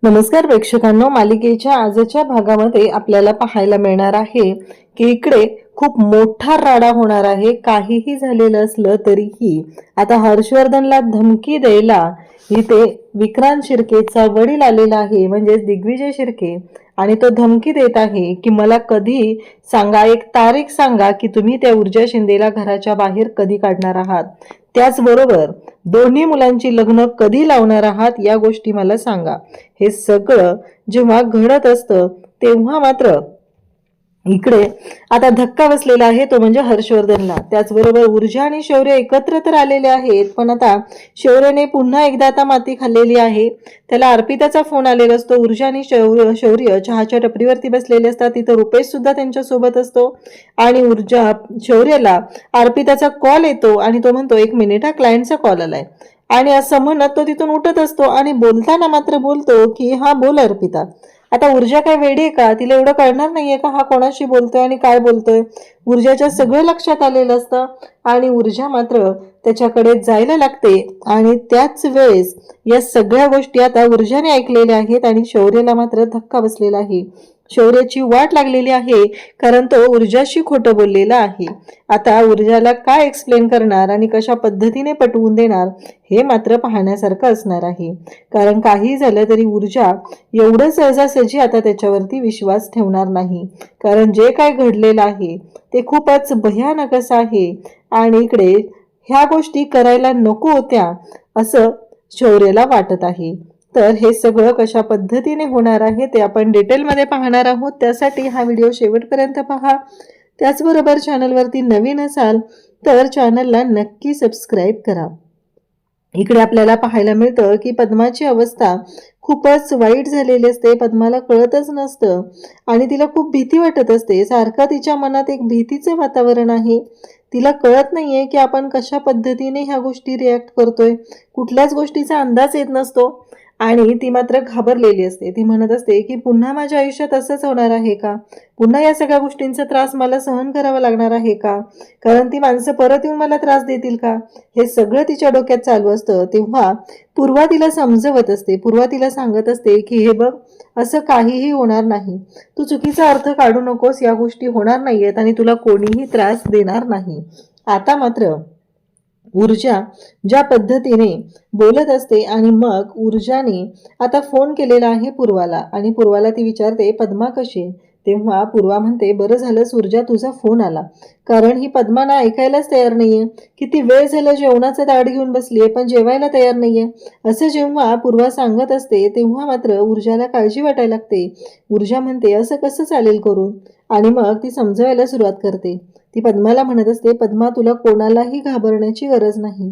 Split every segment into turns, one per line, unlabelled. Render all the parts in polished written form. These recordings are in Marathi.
नमस्कार प्रेक्षकांनो, मालिकेच्या आजच्या भागामध्ये आपल्याला पाहायला मिळणार आहे की इकडे खूप मोठा राडा होणार आहे. काहीही झालेलं असलं तरीही आता हर्षवर्धनला धमकी द्यायला इथे विक्रांत शिर्केचा वडील आलेला आहे, म्हणजे दिग्विजय शिर्के, आणि तो धमकी देत आहे की मला कधी सांगा, एक तारीख सांगा की तुम्ही त्या ऊर्जा शिंदेला घराच्या बाहेर कधी काढणार आहात. त्याचबरोबर दोन्ही मुलांची लग्न कधी लावणार आहात या गोष्टी मला सांगा. हे सगळं जेव्हा घडत असतं तेव्हा मात्र इकडे आता धक्का बसलेला आहे, तो म्हणजे हर्षवर्धनला. त्याचबरोबर ऊर्जा आणि शौर्य एकत्र तर आलेले आहेत, पण आता शौर्यने पुन्हा एकदा आता माती खाल्लेली आहे. त्याला अर्पिताचा फोन आलेला असतो. ऊर्जा आणि शौर्य चहाच्या टपरीवरती बसलेले असतात. तिथं रुपेश सुद्धा त्यांच्या सोबत असतो आणि शौर्यला अर्पिताचा कॉल येतो आणि तो म्हणतो, 1 मिनिट, हा क्लायंटचा कॉल आलाय. आणि असं म्हणत तो तिथून उठत असतो आणि बोलताना मात्र बोलतो की हा बोल अर्पिता. आता ऊर्जा काय वेडी आहे का? तिला एवढं कळणार नाहीये का हा कोणाशी बोलतोय आणि काय बोलतोय? ऊर्जाच्या सगळं लक्षात आलेलं असतं आणि ऊर्जा मात्र त्याच्याकडे जायला लागते. आणि त्याच वेळेस या सगळ्या गोष्टी आता ऊर्जाने ऐकलेल्या आहेत आणि शौर्यला मात्र धक्का बसलेला आहे. शौर्याची वाट लागलेली आहे, कारण तो ऊर्जाशी खोटं बोललेला आहे. आता ऊर्जाला काय एक्सप्लेन करणार आणि कशा पद्धतीने पटवून देणार हे मात्र पाहण्यासारखं असणार आहे. कारण काही झालं तरी ऊर्जा एवढं सहजासहजी आता त्याच्यावरती विश्वास ठेवणार नाही, कारण जे काय घडलेलं आहे ते खूपच भयानक असं आहे आणि इकडे ह्या गोष्टी करायला नको होत्या असं शौर्यला वाटत आहे. तर हे सगळं कशा पद्धतीने होणार आहे ते आपण डिटेलमध्ये पाहणार आहोत. त्यासाठी हा व्हिडिओ शेवटपर्यंत पहा. त्याचबरोबर चॅनलवरती नवीन असाल तर चॅनलला नक्की सबस्क्राईब करा. इकडे आपल्याला पाहायला मिळतं की पद्माची अवस्था खूपच वाईट झालेली असते. पद्माला कळतच नसतं आणि तिला खूप भीती वाटत असते. सारखं तिच्या मनात एक भीतीचं वातावरण आहे. तिला कळत नाहीये की आपण कशा पद्धतीने ह्या गोष्टी रिॲक्ट करतोय. कुठल्याच गोष्टीचा अंदाज येत नसतो आणि ती मात्र घाबरलेली असते. ती म्हणत असते की पुन्हा माझ्या आयुष्यात असंच होणार आहे का? पुन्हा या सगळ्या गोष्टींचा त्रास मला सहन करावा लागणार आहे का? कारण ती माणसं परत येऊन मला त्रास देतील का? हे सगळं तिच्या डोक्यात चालू असतं. तेव्हा पूर्वा तिला समजवत असते. पूर्वा तिला सांगत असते की हे बघ, असं काहीही होणार नाही. तू चुकीचा अर्थ काढू नकोस. या गोष्टी होणार नाहीयेत आणि तुला कोणीही त्रास देणार नाही. आता मात्र ऊर्जा ज्या पद्धतीने बोलत असते आणि मग ऊर्जाने आता फोन केलेला आहे पूर्वाला आणि पूर्वाला ती विचारते, पद्मा कशी आहे? तेव्हा पूर्वा म्हणते, बरं झालंस ऊर्जा तुझा फोन आला, कारण ही पद्मा ना ऐकायलाच तयार नाहीये. किती वेळ झालं जेवणाचं ताट घेऊन बसलीये पण जेवायला तयार नाहीये. असं जेव्हा पूर्वा सांगत असते तेव्हा मात्र ऊर्जाला काळजी वाटायला लागते. ऊर्जा म्हणते, असं कसं चालेल करून? आणि मग ती समजवायला सुरुवात करते. ती पद्माला म्हणत असते, पद्मा तुला कोणालाही घाबरण्याची गरज नाही,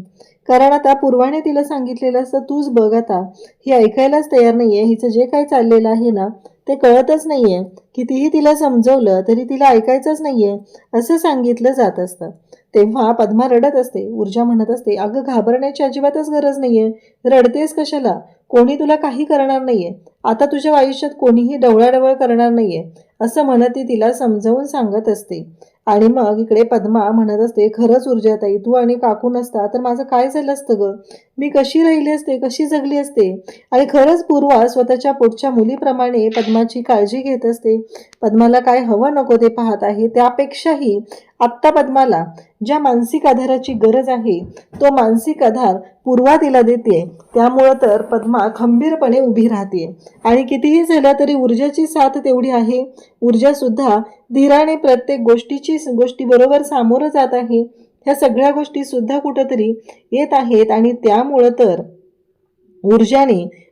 कारण आता पूर्वाने तिला सांगितलेलं असतं, तूच बघ आता ही ऐकायलाच तयार नाहीये. हिचं जे काही चाललेलं आहे ना ते कळतच नाहीये. कितीही तिला समजवलं तरी तिला ऐकायचंच नाहीये असं सांगितलं जात असतं. तेव्हा पद्मा रडत असते. ऊर्जा म्हणत असते, अगं घाबरण्याची अजिबातच गरज नाहीये. रडतेस कशाला? कोणी तुला काही करणार नाहीये. आता तुझ्या आयुष्यात कोणीही डवळाडवळ करणार नाहीये असं म्हणत ती तिला समजावून सांगत असते. आणि मग इकडे पद्मा म्हणत असते, खरंच ऊर्जाताई, तू आणि काकू नसता तर माझं काय झालं असतं ग? मी कशी राहिली असते, कशी जगली असते? आणि खरंच पूर्वा स्वतःच्या पोटच्या मुलीप्रमाणे पद्माची काळजी घेत असते. पद्माला काय हवं नको ते पाहत आहे. त्यापेक्षाही आत्ता पद्माला ज्या मानसिक आधाराची गरज आहे तो मानसिक आधार पूर्वा तिला देते. त्यामुळं तर पद्मा खंबीरपणे उभी राहते आणि कितीही झालं तरी ऊर्जाची साथ तेवढी आहे. ऊर्जा सुद्धा धीराने प्रत्येक गोष्टी बरोबर सामोरं जात आहे. ह्या सगळ्या गोष्टी सुद्धा कुठंतरी येत आहेत आणि त्यामुळं तर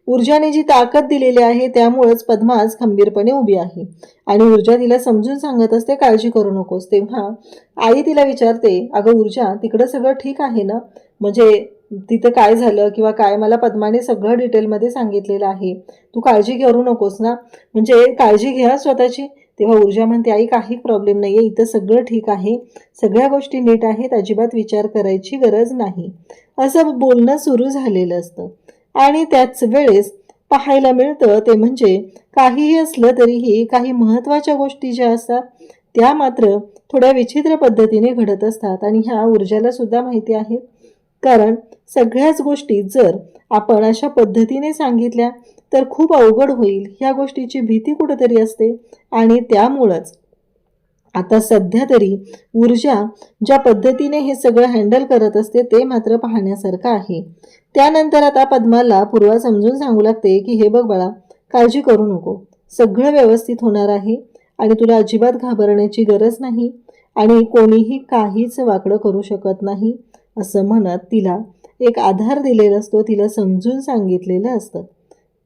ऊर्जाने जी ताकद दिलेली आहे त्यामुळेच पद्मा आज खंबीरपणे उभी आहे. आणि ऊर्जा तिला समजून सांगत असते, काळजी करू नकोस. तेव्हा आई तिला विचारते, अगं ऊर्जा, तिकडं सगळं ठीक आहे ना? म्हणजे तिथं काय झालं किंवा काय, मला पद्माने सगळं डिटेलमध्ये सांगितलेलं आहे. तू काळजी करू नकोस ना, म्हणजे काळजी घ्या स्वतःची. तेव्हा ऊर्जा म्हणते, आई काही प्रॉब्लेम नाहीये, इथं सगळं ठीक आहे, सगळ्या गोष्टी नीट आहेत, अजिबात विचार करायची गरज नाही असं बोलणं सुरू झालेलं असतं. आणि त्याच वेळेस पाहायला मिळतं ते म्हणजे काहीही असलं तरीही काही महत्त्वाच्या गोष्टी ज्या असतात त्या मात्र थोड्या विचित्र पद्धतीने घडत असतात आणि ह्या ऊर्जाला सुद्धा माहिती आहेत. कारण सगळ्याच गोष्टी जर आपण अशा पद्धतीने सांगितल्या तर खूप अवघड होईल ह्या गोष्टीची भीती कुठेतरी असते. आणि त्यामुळंच आता सध्या तरी ऊर्जा ज्या पद्धतीने हे सगळं हँडल करत असते ते मात्र पाहण्यासारखं आहे. त्यानंतर आता पद्माला पूर्वा समजून सांगू लागते की हे बघ बाळा, काळजी करू नको, सगळं व्यवस्थित होणार आहे आणि तुला अजिबात घाबरण्याची गरज नाही आणि कोणीही काहीच वाकडं करू शकत नाही असं म्हणत तिला एक आधार दिलेला असतो, तिला समजून सांगितलेलं असतं.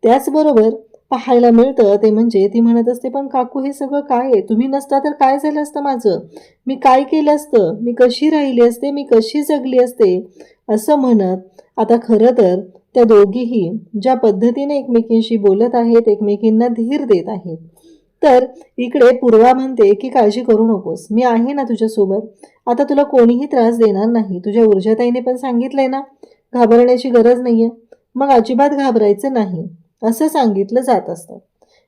त्याचबरोबर पाहायला मिळतं ते म्हणजे ती म्हणत असते, पण काकू हे सगळं काय आहे, तुम्ही नसता तर काय झालं असतं माझं, मी काय केलं असतं, मी कशी राहिली असते, मी कशी जगली असते असं म्हणत आता खरं तर त्या दोघीही ज्या पद्धतीने एकमेकींशी बोलत आहेत, एकमेकींना धीर देत आहेत. तर इकडे पूर्वा म्हणते की काळजी करू नकोस, मी आहे ना तुझ्यासोबत, आता तुला कोणीही त्रास देणार नाही. तुझ्या ऊर्जाताईने पण सांगितलंय ना, घाबरण्याची गरज नाहीये, मग अजिबात घाबरायचं नाही असं सांगितलं जात असतं.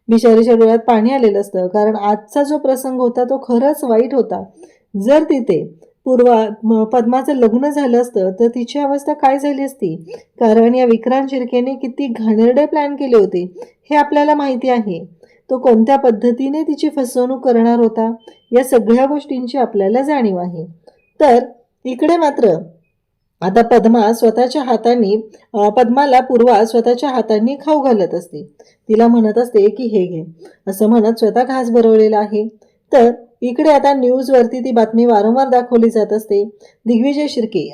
बिचारीच्या डोळ्यात पाणी आलेलं असतं, कारण आजचा जो प्रसंग होता तो खरंच वाईट होता. जर तिथे पद्माचं लग्न झालं असतं तर तिची अवस्था काय झाली असती, कारण या विक्रांत शिर्केने किती घाणेरडे प्लॅन केले होते हे आपल्याला माहिती आहे. तो कोणत्या पद्धतीने तिची फसवणूक करणार होता या सगळ्या गोष्टींची आपल्याला जाणीव आहे. तर इकडे मात्र आता पद्माला पूर्वा स्वतःच्या हातांनी खाऊ घालत असते. तिला म्हणत असते की हे घे असं म्हणत स्वतः घास भरवलेला आहे. तर इकडे आता न्यूजवरती ती बातमी वारंवार दाखवली जात असते.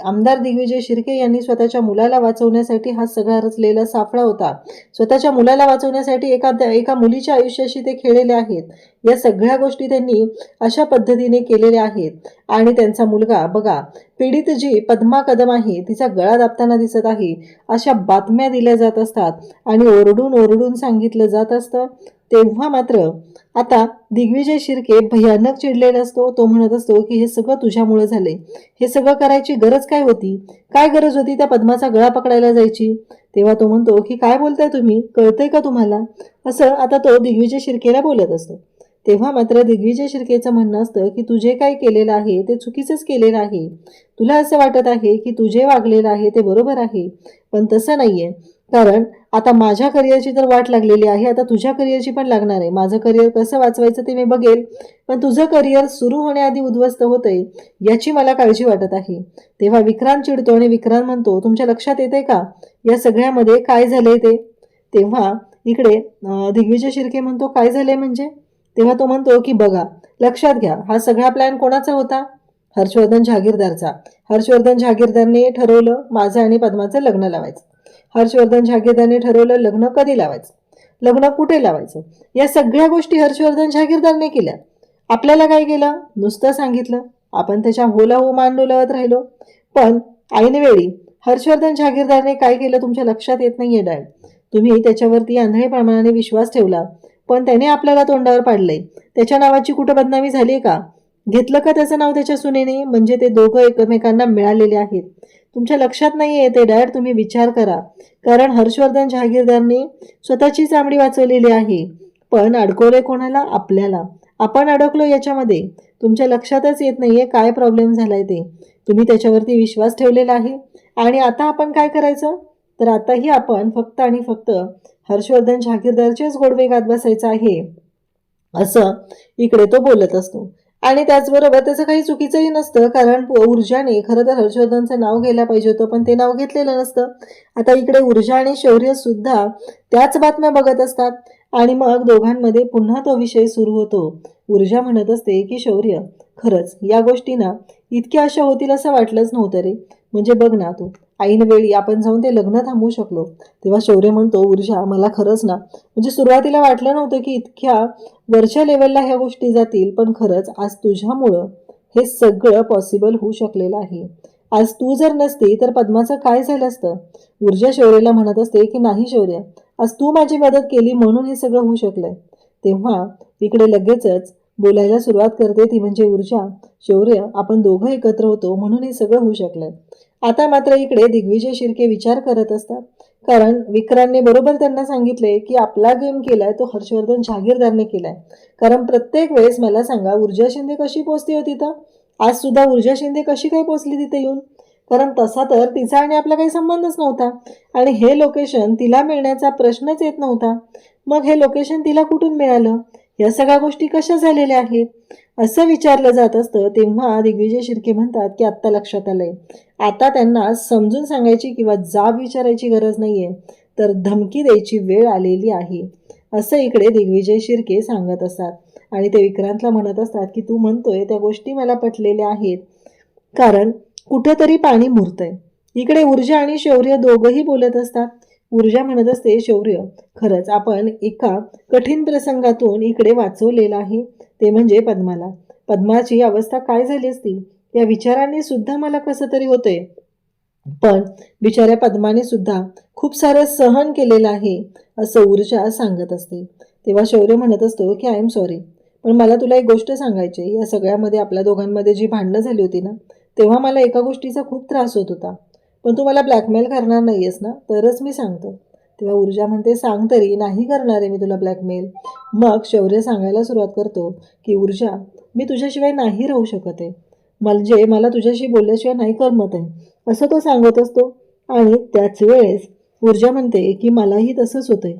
आमदार दिग्विजय शिर्के यांनी स्वतःच्या मुलाला वाचवण्यासाठी हा सगळा रचलेला सापळा होता. स्वतःच्या मुलाला वाचवण्यासाठी एका मुलीच्या आयुष्याशी ते खेळलेले आहेत. या सगळ्या गोष्टी त्यांनी अशा पद्धतीने केलेल्या आहेत आणि त्यांचा मुलगा बघा, पीडित जी पद्मा कदम आहे तिचा गळा दाबताना दिसत आहे अशा बातम्या दिल्या जात असतात आणि ओरडून ओरडून सांगितलं जात असतं. तेव्हा मात्र आता दिग्विजय शिर्के भयानक चिडलेला असतो. तो म्हणत असतो की हे सगळं तुझ्यामुळे झाले, हे सगळं करायची गरज काय होती, काय गरज होती त्या पद्माचा गळा पकडायला जायची. तेव्हा तो म्हणतो की काय बोलताय तुम्ही, कळतंय का तुम्हाला, असं आता तो दिग्विजय शिर्केला बोलत असतो. तेव्हा मात्र दिग्विजय शिर्केचं म्हणणं असतं की तू जे काही केलेलं आहे ते चुकीचंच केलेलं आहे. तुला असं वाटत आहे की तू जे वागलेलं आहे ते बरोबर आहे, पण तसं नाहीये. कारण आता माझ्या करिअरची तर वाट लागलेली आहे, आता तुझ्या करिअरची पण लागणार आहे. माझं करिअर कसं वाचवायचं ते मी बघेल, पण तुझं करिअर सुरू होण्याआधी उद्ध्वस्त होतंय याची मला काळजी वाटत आहे. तेव्हा विक्रांत चिडतो आणि विक्रांत म्हणतो, तुमच्या लक्षात येते का या सगळ्यामध्ये काय झालंय ते. तेव्हा इकडे दिग्विजय शिर्के म्हणतो काय झालंय म्हणजे. तेव्हा तो म्हणतो की बघा, लक्षात घ्या, हा सगळा प्लॅन कोणाचा होता, हर्षवर्धन जहागीरदारचा. हर्षवर्धन जहागीरदारने ठरवलं माझं आणि पद्माचं लग्न लावायचं. हर्षवर्धन जहागीरदारने ठरवलं लग्न कधी लावायचं, लग्न कुठे लावायचं, या सगळ्या गोष्टी हर्षवर्धन जहागीरदारने केल्या. आपल्याला काय केलं, नुसतं सांगितलं, आपण त्याच्या होला हो मान डोलावत राहिलो. पण ऐनवेळी हर्षवर्धन जहागीरदारने काय केलं तुमच्या लक्षात येत नाहीये डॅड. तुम्ही त्याच्यावरती आंधळेपणाने विश्वास ठेवला, पण त्याने आपल्याला तोंडावर पाडलंय. त्याच्या नावाची कुठं बदनामी झाली का, घेतलं का त्याचं नाव त्याच्या सुनेने, म्हणजे ते दोघं एकमेकांना मिळालेले आहेत. तुमच्या लक्षात नाही येते डॅड, तुम्ही विचार करा. कारण हर्षवर्धन जहागीरदारने स्वतःची चामडी वाचवलेली आहे, पण अडकवले कोणाला, आपल्याला. आपण अडकलो याच्यामध्ये. तुमच्या लक्षातच येत नाहीये काय प्रॉब्लेम झालाय ते. तुम्ही त्याच्यावरती विश्वास ठेवलेला आहे आणि आता आपण काय करायचं, तर आताही आपण फक्त आणि फक्त हर्षवर्धन जहागीरदारचेच गोडवे गात बसायचं आहे असं इकडे तो बोलत असतो. आणि त्याचबरोबर त्याचं काही चुकीचंही नसतं, कारण ऊर्जाने खरं तर हर्षवर्धनचं नाव घ्यायला पाहिजे होतं, पण ते नाव घेतलेलं नसतं. आता इकडे ऊर्जा आणि शौर्य सुद्धा त्याच बातम्या बघत असतात आणि मग दोघांमध्ये पुन्हा तो विषय सुरू होतो. ऊर्जा म्हणत असते की शौर्य, खरंच या गोष्टी ना इतक्या अशा होतील असं वाटलंच नव्हतं रे. म्हणजे बघ ना तू, ऐनवेळी आपण जाऊन ते लग्न थांबवू शकलो. तेव्हा शौर्य म्हणतो, ऊर्जा मला खरंच ना म्हणजे सुरुवातीला वाटलं नव्हतं की इतक्या वरच्या लेवलला ह्या गोष्टी जातील, पण खरंच आज तुझ्यामुळं हे सगळं पॉसिबल होऊ शकलेलं आहे. आज तू जर नसती तर पद्माचं काय झालं असतं. ऊर्जा शौर्यला म्हणत असते की नाही शौर्य, आज तू माझी मदत केली म्हणून हे सगळं होऊ शकलंय. तेव्हा इकडे लगेचच बोलायला सुरुवात करते ती म्हणजे ऊर्जा, शौर्य आपण दोघं एकत्र होतो म्हणून हे सगळं होऊ शकलंय. आता मात्र इकडे दिग्विजय शिर्के विचार करत असतात, कारण विक्रांतने बरोबर त्यांना सांगितले की आपला गेम केलाय तो हर्षवर्धन जहागीरदारने केलाय. कारण प्रत्येक वेळेस मला सांगा, ऊर्जा शिंदे कशी पोचती होती तिथं, आज सुद्धा ऊर्जा शिंदे कशी काय पोचली तिथे येऊन, कारण तसा तर तिचा आणि आपला काही संबंधच नव्हता आणि हे लोकेशन तिला मिळण्याचा प्रश्नच येत नव्हता. मग हे लोकेशन तिला कुठून मिळालं? या सगळ्या गोष्टी कशा झालेल्या आहेत? असं विचारलं जात असतं तेव्हा दिग्विजय शिर्के म्हणतात की आत्ता लक्षात आलंय. आता त्यांना समजून सांगायची किंवा जाब विचारायची गरज नाहीये, तर धमकी द्यायची वेळ आलेली आहे, असं इकडे दिग्विजय शिर्के सांगत असतात. आणि ते विक्रांतला म्हणत असतात की तू म्हणतोय त्या गोष्टी मला पटलेल्या आहेत, कारण कुठंतरी पाणी मुरतंय. इकडे ऊर्जा आणि शौर्य दोघंही बोलत असतात. ऊर्जा म्हणत असते, शौर्य, खरंच आपण एका कठीण प्रसंगातून इकडे वाचवलेलं आहे, ते म्हणजे पद्माला. पद्माची अवस्था काय झाली असती या विचारांनी सुद्धा मला कसं तरी होतंय. पण बिचाऱ्या पद्माने सुद्धा खूप सारं सहन केलेलं आहे, असं ऊर्जा सांगत असते. तेव्हा शौर्य म्हणत असतो की आय एम सॉरी, पण मला तुला एक गोष्ट सांगायची आहे. या सगळ्यामध्ये आपल्या दोघांमध्ये जी भांडणं झाली होती ना, तेव्हा मला एका गोष्टीचा खूप त्रास होत होता. पण तू मला ब्लॅकमेल करणार नाही आहेस ना, तरच मी सांगतो. तेव्हा ऊर्जा म्हणते, सांग तरी. नाही करणार आहे मी तुला ब्लॅकमेल. मग शौर्य सांगायला सुरुवात करतो की ऊर्जा, मी तुझ्याशिवाय नाही राहू शकत आहे, म्हणजे मला तुझ्याशी बोलल्याशिवाय नाही करमत आहे, असं तो सांगत असतो. आणि त्याच वेळेस ऊर्जा म्हणते की मलाही तसंच होतंय,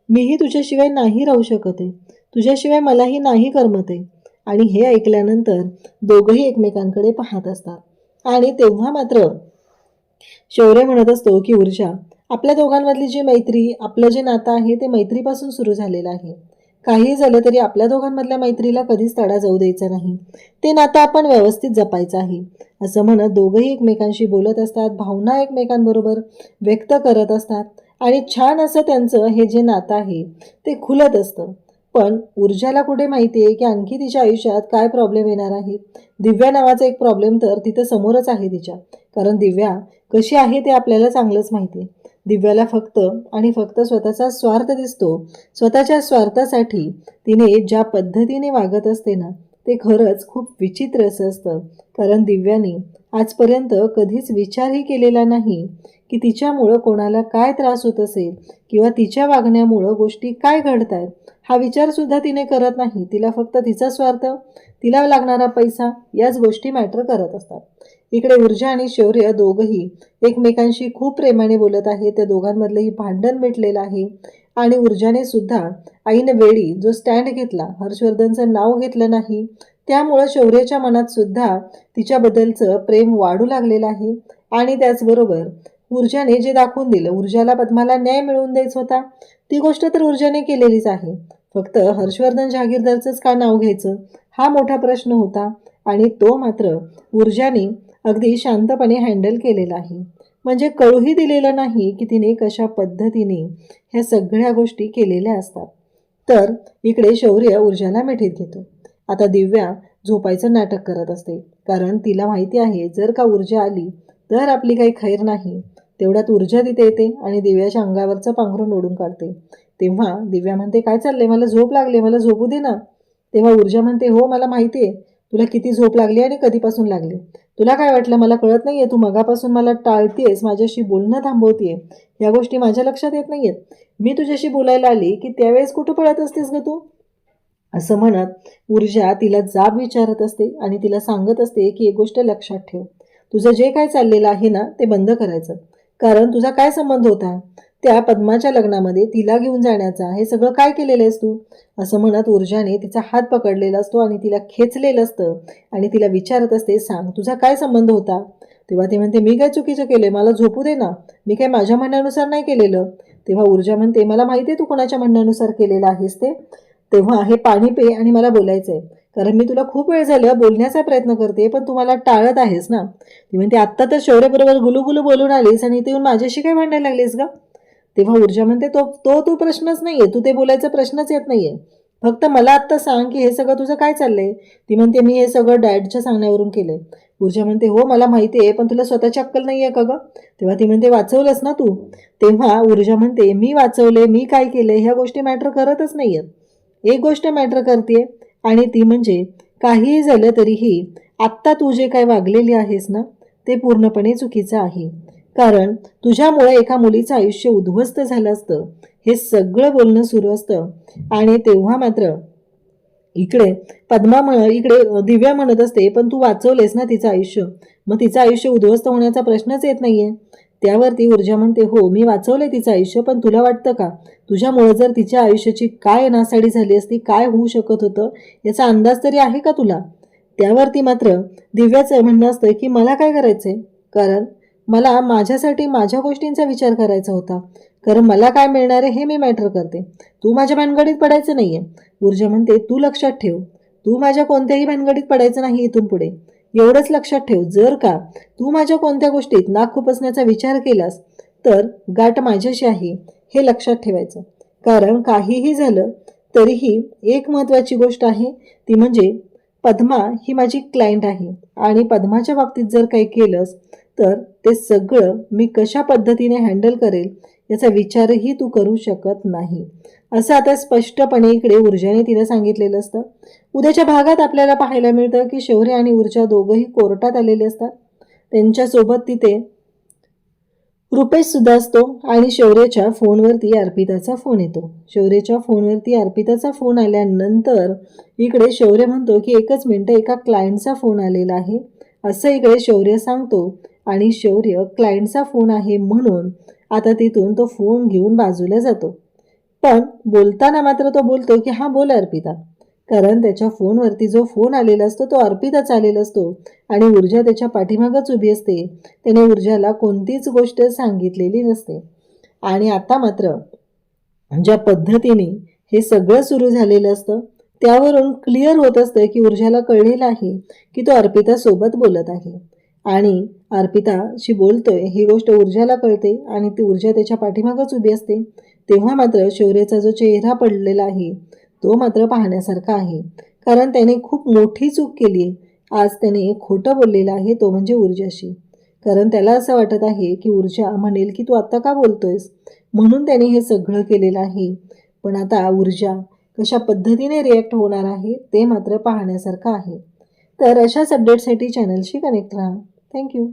मीही तुझ्याशिवाय नाही राहू शकत आहे, तुझ्याशिवाय मलाही नाही करमत आहे. आणि हे ऐकल्यानंतर दोघंही एकमेकांकडे पाहत असतात. आणि तेव्हा मात्र शौर्य म्हणत असतो की ऊर्जा, आपल्या दोघांमधली जी मैत्री, आपलं जे नातं आहे ते मैत्रीपासून सुरू झालेलं आहे. काही झालं तरी आपल्या दोघांमधल्या मैत्रीला कधीच तडा जाऊ द्यायचा नाही, ते नातं आपण व्यवस्थित जपायचं आहे, असं म्हणत दोघंही एकमेकांशी बोलत असतात, भावना एकमेकांबरोबर व्यक्त करत असतात. आणि छान असं त्यांचं हे जे नातं आहे ते खुलत असतं. पण ऊर्जाला कुठे माहिती आहे की आणखी तिच्या आयुष्यात काय प्रॉब्लेम येणार आहे. दिव्या नावाचा एक प्रॉब्लेम तर तिथं समोरच आहे तिच्या, कारण दिव्या कशी आहे ते आपल्याला चांगलंच माहिती आहे. दिव्याला फक्त आणि फक्त स्वतःचा स्वार्थ दिसतो. स्वतःच्या स्वार्थासाठी तिने ज्या पद्धतीने वागत असते ना, ते खरंच खूप विचित्र असं असतं. कारण दिव्याने आजपर्यंत कधीच विचारही केलेला नाही की तिच्यामुळं कोणाला काय त्रास होत असेल किंवा तिच्या वागण्यामुळं गोष्टी काय घडत आहेत, हा विचारसुद्धा तिने करत नाही. तिला फक्त तिचा स्वार्थ, तिला लागणारा पैसा, याच गोष्टी मॅटर करत असतात. इकडे ऊर्जा आणि शौर्य दोघंही एकमेकांशी खूप प्रेमाने बोलत आहे. त्या दोघांमधलंही भांडण मिटलेलं आहे. आणि ऊर्जाने सुद्धा ऐन वेळी जो स्टँड घेतला, हर्षवर्धनचं नाव घेतलं नाही, त्यामुळं शौर्याच्या मनात सुद्धा तिच्याबद्दलचं प्रेम वाढू लागलेलं आहे. आणि त्याचबरोबर ऊर्जाने जे दाखवून दिलं, ऊर्जाला पद्माला न्याय मिळवून द्यायचा होता, ती गोष्ट तर ऊर्जाने केलेलीच आहे. फक्त हर्षवर्धन जहागीरदारचंच का नाव घ्यायचं, हा मोठा प्रश्न होता. आणि तो मात्र ऊर्जाने अगदी शांतपणे हँडल केलेला आहे. म्हणजे कळूही दिलेलं नाही की तिने कशा पद्धतीने ह्या सगळ्या गोष्टी केलेल्या असतात. तर इकडे शौर्य ऊर्जाला मिठीत घेतो. आता दिव्या झोपायचं नाटक करत असते, कारण तिला माहिती आहे जर का ऊर्जा आली तर आपली काही खैर नाही. तेवढ्यात ऊर्जा तिथे येते आणि दिव्याच्या अंगावरचं पांघरून ओढून काढते. तेव्हा दिव्या म्हणते, काय चाललंय, मला झोप लागली, मला झोपू दे ना. तेव्हा ऊर्जा म्हणते, हो मला माहिती आहे तुला किती झोप लागली आणि कधीपासून लागली. तुला काय वाटलं मला कळत नाहीये, तू मगापासून मला टाळतेस, माझ्याशी बोलणं थांबवतेय, या गोष्टी माझ्या लक्षात येत नाहीयेत. मी तुझ्याशी बोलायला आली की त्यावेळेस कुठं पळत असतेस ग तू, असं म्हणत ऊर्जा तिला जाब विचारत असते. आणि तिला सांगत असते की एक गोष्ट लक्षात ठेव, तुझं जे काय चाललेलं आहे ना ते बंद करायचं. कारण तुझा काय संबंध होता त्या पद्माच्या लग्नामध्ये तिला घेऊन जाण्याचा, हे सगळं काय केलेलं आहेस तू, असं म्हणत ऊर्जाने तिचा हात पकडलेला असतो आणि तिला खेचलेलं असतं. आणि तिला विचारत असते, सांग तुझा काय संबंध होता. तेव्हा ती म्हणते, मी काय चुकीचं केले, मला झोपू दे ना, मी काय माझ्या म्हणण्यानुसार नाही केलेलं. तेव्हा ऊर्जा म्हणते, मला माहिती आहे तू कोणाच्या म्हणण्यानुसार केलेलं आहेस ते. तेव्हा हे पाणी पे आणि मला बोलायचं आहे, कारण मी तुला खूप वेळ झालं बोलण्याचा प्रयत्न करते पण तू मला टाळत आहेस ना. ती म्हणते, आत्ता तर शौर्यबरोबर गुलूगुलू बोलून आलीस आणि इथे येऊन माझ्याशी काय भांडायला लागलीस का. तेव्हा ऊर्जा म्हणते, तो प्रश्नच नाहीये, तू ते बोलायचा प्रश्नच येत नाहीये, फक्त मला आत्ता सांग की हे सगळं तुझं काय चाललंय. ती म्हणते, मी हे सगळं डॅडच्या सांगण्यावरून केलंय. ऊर्जा म्हणते, हो मला माहिती आहे, पण तुला स्वतःची अक्कल नाहीये का ग. तेव्हा ती म्हणते, वाचवलंस ना तू. तेव्हा ऊर्जा म्हणते, मी वाचवले, मी काय केले, ह्या गोष्टी मॅटर करतच नाहीयेत. एक गोष्ट मॅटर करते, आणि ती म्हणजे काहीही झालं तरीही आत्ता तू जे काय वागलेली आहेस ना ते पूर्णपणे चुकीचं आहे. कारण तुझ्यामुळे एका मुलीचं आयुष्य उद्ध्वस्त झालं असतं, हे सगळं बोलणं सुरू असतं. आणि तेव्हा मात्र इकडे इकडे दिव्या म्हणत असते, पण तू वाचवलेस ना तिचं आयुष्य, मग तिचं आयुष्य उद्ध्वस्त होण्याचा प्रश्नच येत नाहीये. त्यावरती ऊर्जा म्हणते, हो मी वाचवलंय तिचं आयुष्य, पण तुला वाटतं का तुझ्यामुळे जर तिच्या आयुष्याची काय नासाडी झाली असती, काय होऊ शकत होतं याचा अंदाज तरी आहे का तुला? त्यावरती मात्र दिव्याचं म्हणणं असतं की मला काय करायचंय, कारण मला माझ्यासाठी माझ्या गोष्टींचा विचार करायचा होता, कारण मला काय मिळणार आहे हे मी मॅटर करते, तू माझ्या भानगडीत पडायचं नाहीये. ऊर्जा म्हणते, तू लक्षात ठेव, तू माझ्या कोणत्याही भानगडीत पडायचं नाही इथून पुढे, एवढंच लक्षात ठेव. जर का तू माझ्या कोणत्या गोष्टीत नाक खुपसण्याचा विचार केलास तर गाठ माझ्याशी आहे हे लक्षात ठेवायचं. कारण काहीही झालं तरीही एक महत्त्वाची गोष्ट आहे, ती म्हणजे पद्मा ही माझी क्लायंट आहे आणि पद्माच्या बाबतीत जर काही केलंस तर ते सगळं मी कशा पद्धतीने हँडल करेल याचा विचारही तू करू शकत नाही, असं आता स्पष्टपणे इकडे ऊर्जाने तिला सांगितलेलं असतं. उद्याच्या भागात आपल्याला पाहायला मिळतं की शौर्य आणि ऊर्जा दोघंही कोर्टात आलेले असतात. त्यांच्यासोबत तिथे रुपेश सुद्धा असतो आणि शौर्याच्या फोनवरती अर्पिताचा फोन येतो. शौर्याच्या फोनवरती अर्पिताचा फोन आल्यानंतर इकडे शौर्य म्हणतो की एकच मिनिट, एका क्लायंटचा फोन आलेला आहे, असं इकडे शौर्य सांगतो. आणि शौर्य क्लायंटचा फोन आहे म्हणून आता तिथून तो फोन घेऊन बाजूला जातो. पण बोलताना मात्र तो बोलतो की हां बोल अर्पिता, कारण त्याच्या फोनवरती जो फोन आलेला असतो तो अर्पिताचा आलेला असतो आणि ऊर्जा त्याच्या पाठीमागच उभी असते. त्याने ऊर्जाला कोणतीच गोष्ट सांगितलेली नसते. आणि आता मात्र ज्या पद्धतीने हे सगळं सुरू झालेलं असतं त्यावरून क्लिअर होत असतं की ऊर्जाला कळलेलं आहे की तो अर्पितासोबत बोलत आहे आणि अर्पिताशी बोलतोय ही गोष्ट ऊर्जाला कळते आणि ती ऊर्जा त्याच्या पाठीमागच उभी असते. तेव्हा मात्र शौर्याचा जो चेहरा पडलेला आहे तो मात्र पाहण्यासारखा आहे, कारण त्याने खूप मोठी चूक केली आहे. आज त्याने खोटं बोललेलं आहे, तो म्हणजे ऊर्जाशी, कारण त्याला असं वाटत आहे की ऊर्जा म्हणेल की तू आत्ता का बोलतोयस, म्हणून त्याने हे सगळं केलेलं आहे. पण आता ऊर्जा कशा पद्धतीने रिॲक्ट होणार आहे ते मात्र पाहण्यासारखं आहे. तर अशाच अपडेटसाठी चॅनलशी कनेक्ट राहा. थँक्यू.